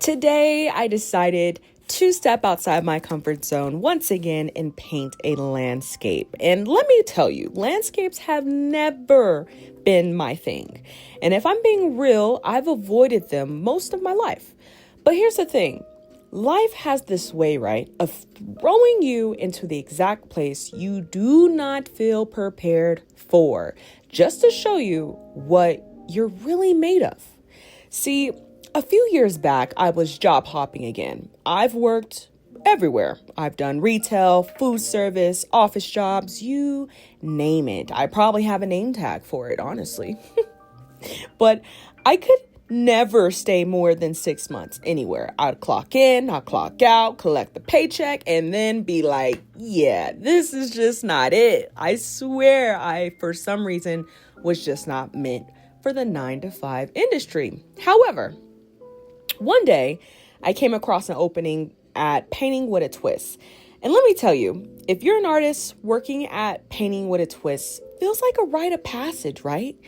Today, I decided to step outside my comfort zone once again and paint a landscape. And let me tell you, landscapes have never been my thing. And if I'm being real, I've avoided them most of my life. But here's the thing. Life has this way, right, of throwing you into the exact place you do not feel prepared for, just to show you what you're really made of. See, a few years back, I was job hopping again. I've worked everywhere. I've done retail, food service, office jobs, you name it. I probably have a name tag for it, honestly. But I could never stay more than 6 months anywhere. I'd clock in, I'd clock out, collect the paycheck, and then be like, yeah, this is just not it. I swear I, for some reason, was just not meant for the 9-to-5 industry. However, one day I came across an opening at Painting with a Twist. And let me tell you, if you're an artist working at Painting with a Twist, feels like a rite of passage, right?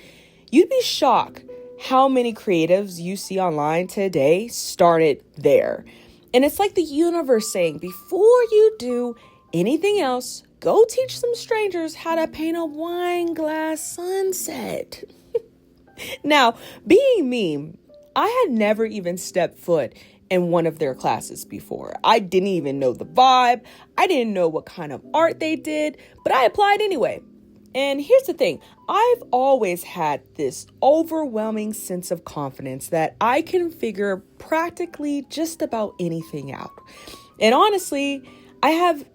You'd be shocked how many creatives you see online today started there. And it's like the universe saying, before you do anything else, go teach some strangers how to paint a wine glass sunset. Now, being me, I had never even stepped foot in one of their classes before. I didn't even know the vibe. I didn't know what kind of art they did, but I applied anyway. And here's the thing. I've always had this overwhelming sense of confidence that I can figure practically just about anything out. And honestly, I have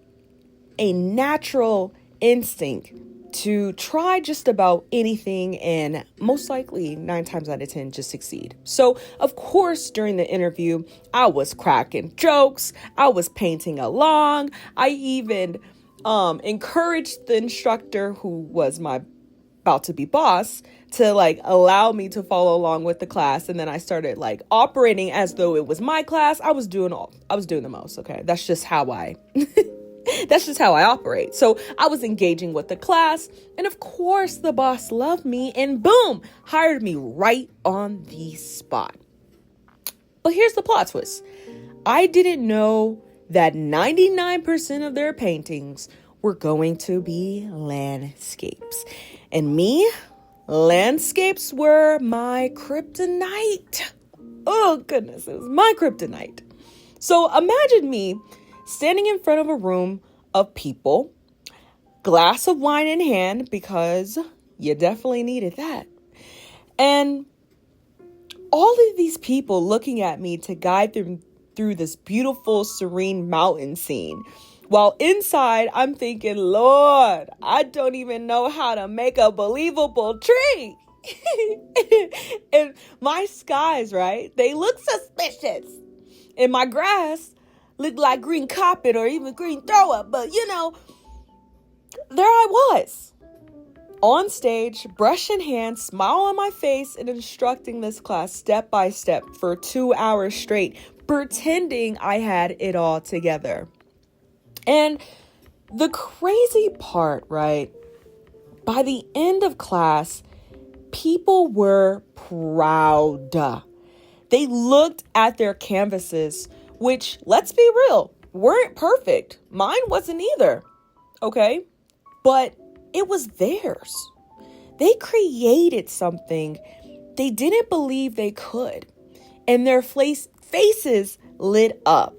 a natural instinct to try just about anything and most likely 9 times out of 10 just succeed. So, of course, during the interview, I was cracking jokes. I was painting along. I even encouraged the instructor, who was my about to be boss, to allow me to follow along with the class. And then I started operating as though it was my class. I was doing the most. Okay. That's just how I operate. So I was engaging with the class, and of course the boss loved me and boom, hired me right on the spot. But here's the plot twist. I didn't know that 99% of their paintings were going to be landscapes. And me, landscapes were my kryptonite. Oh goodness, it was my kryptonite. So imagine me standing in front of a room of people, glass of wine in hand, because you definitely needed that. And all of these people looking at me to guide them through this beautiful, serene mountain scene. While inside, I'm thinking, Lord, I don't even know how to make a believable tree. And my skies, right? They look suspicious. And my grass looked like green carpet or even green throw up. But, there I was on stage, brush in hand, smile on my face, and instructing this class step by step for 2 hours straight, pretending I had it all together. And the crazy part, right? By the end of class, people were proud. They looked at their canvases, which, let's be real, weren't perfect. Mine wasn't either. Okay? But it was theirs. They created something they didn't believe they could. And their faces lit up.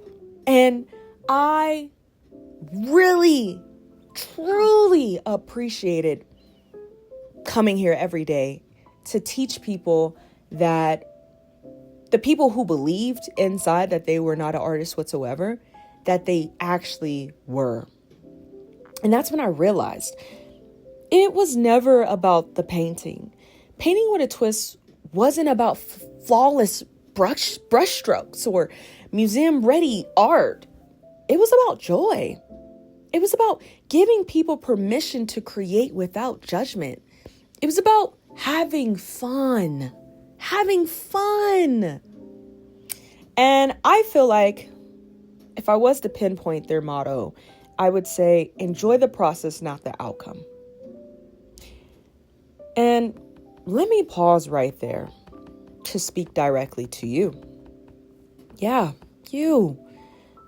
And I really, truly appreciated coming here every day to teach people that the people who believed inside that they were not an artist whatsoever, that they actually were. And that's when I realized it was never about the painting. Painting with a Twist wasn't about flawless brush strokes or museum-ready art. It was about joy. It was about giving people permission to create without judgment. It was about having fun. And I feel like if I was to pinpoint their motto, I would say, enjoy the process, not the outcome. And let me pause right there to speak directly to you. Yeah, you.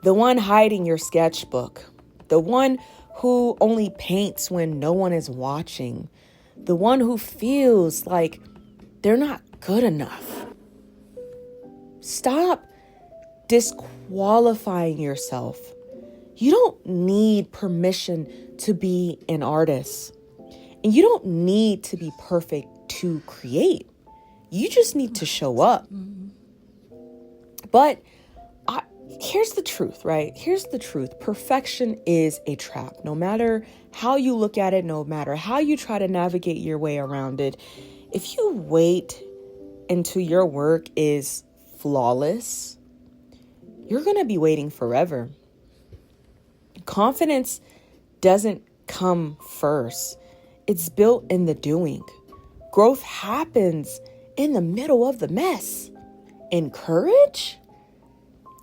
The one hiding your sketchbook. The one who only paints when no one is watching. The one who feels like they're not good enough. Stop disqualifying yourself. You don't need permission to be an artist. And you don't need to be perfect to create. You just need to show up. But here's the truth, right? Here's the truth. Perfection is a trap. No matter how you look at it, no matter how you try to navigate your way around it, if you wait until your work is flawless, you're going to be waiting forever. Confidence doesn't come first. It's built in the doing. Growth happens in the middle of the mess. And courage?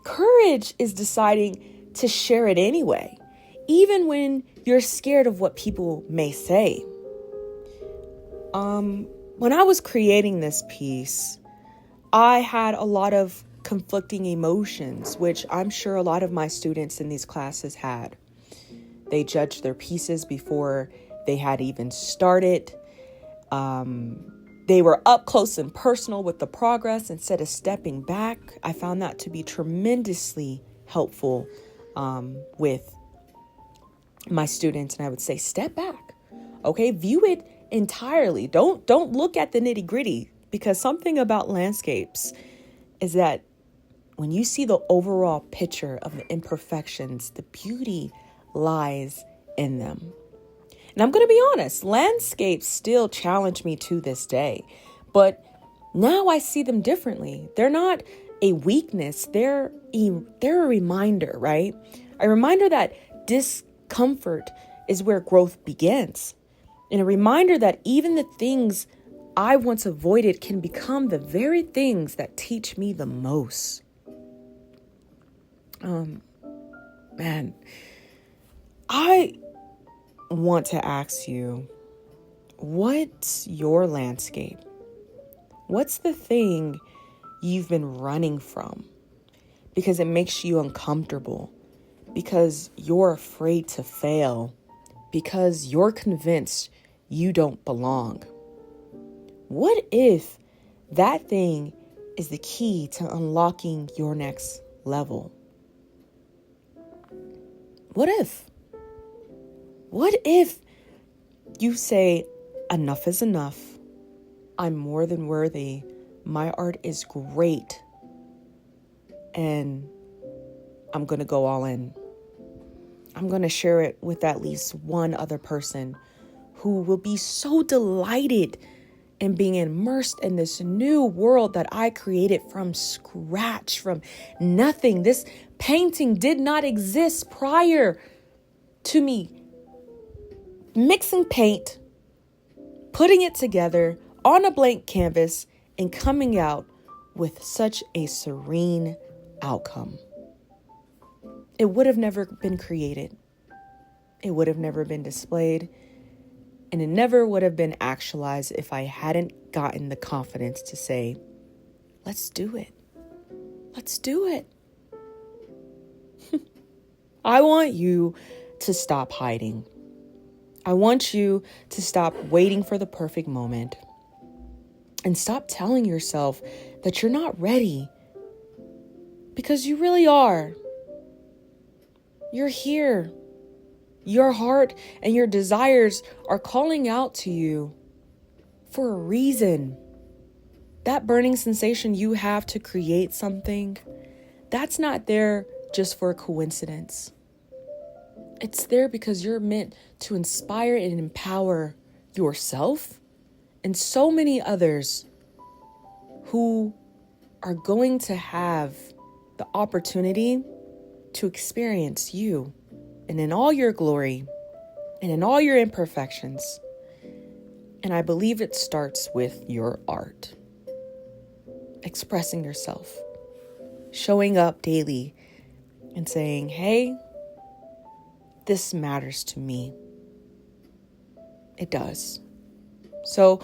Courage is deciding to share it anyway, even when you're scared of what people may say. When I was creating this piece, I had a lot of conflicting emotions, which I'm sure a lot of my students in these classes had. They judged their pieces before they had even started. They were up close and personal with the progress instead of stepping back. I found that to be tremendously helpful with my students. And I would say, step back. Okay, view it entirely. Don't look at the nitty gritty, because something about landscapes is that when you see the overall picture of the imperfections, the beauty lies in them. And I'm going to be honest, landscapes still challenge me to this day, but now I see them differently. They're not a weakness. They're a reminder, right? A reminder that discomfort is where growth begins. And a reminder that even the things I once avoided can become the very things that teach me the most. Man, I want to ask you, what's your landscape? What's the thing you've been running from because it makes you uncomfortable, because you're afraid to fail, because you're convinced you don't belong? What if that thing is the key to unlocking your next level? What if? What if you say, enough is enough. I'm more than worthy. My art is great. And I'm going to go all in. I'm going to share it with at least one other person who will be so delighted in being immersed in this new world that I created from scratch, from nothing. This painting did not exist prior to me mixing paint, putting it together on a blank canvas, and coming out with such a serene outcome. It would have never been created. It would have never been displayed. And it never would have been actualized if I hadn't gotten the confidence to say, let's do it. Let's do it. I want you to stop hiding. I want you to stop waiting for the perfect moment and stop telling yourself that you're not ready, because you really are. You're here. Your heart and your desires are calling out to you for a reason. That burning sensation you have to create something, that's not there just for a coincidence. It's there because you're meant to inspire and empower yourself and so many others who are going to have the opportunity to experience you, and in all your glory and in all your imperfections. And I believe it starts with your art. Expressing yourself, showing up daily and saying, hey, this matters to me. It does. So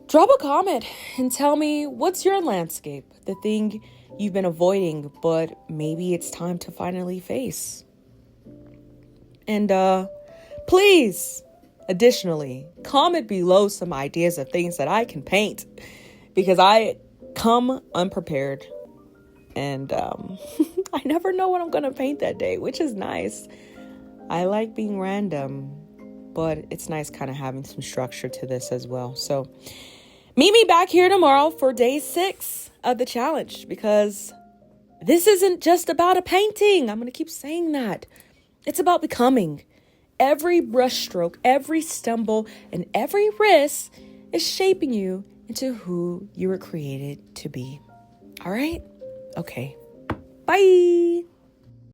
drop a comment and tell me, what's your landscape? The thing you've been avoiding, but maybe it's time to finally face. And please, additionally, comment below some ideas of things that I can paint, because I come unprepared and I never know what I'm going to paint that day, which is nice. I like being random, but it's nice kind of having some structure to this as well. So meet me back here tomorrow for day 6 of the challenge, because this isn't just about a painting. I'm going to keep saying that. It's about becoming. Every brushstroke, every stumble, and every risk is shaping you into who you were created to be. All right? Okay. Bye.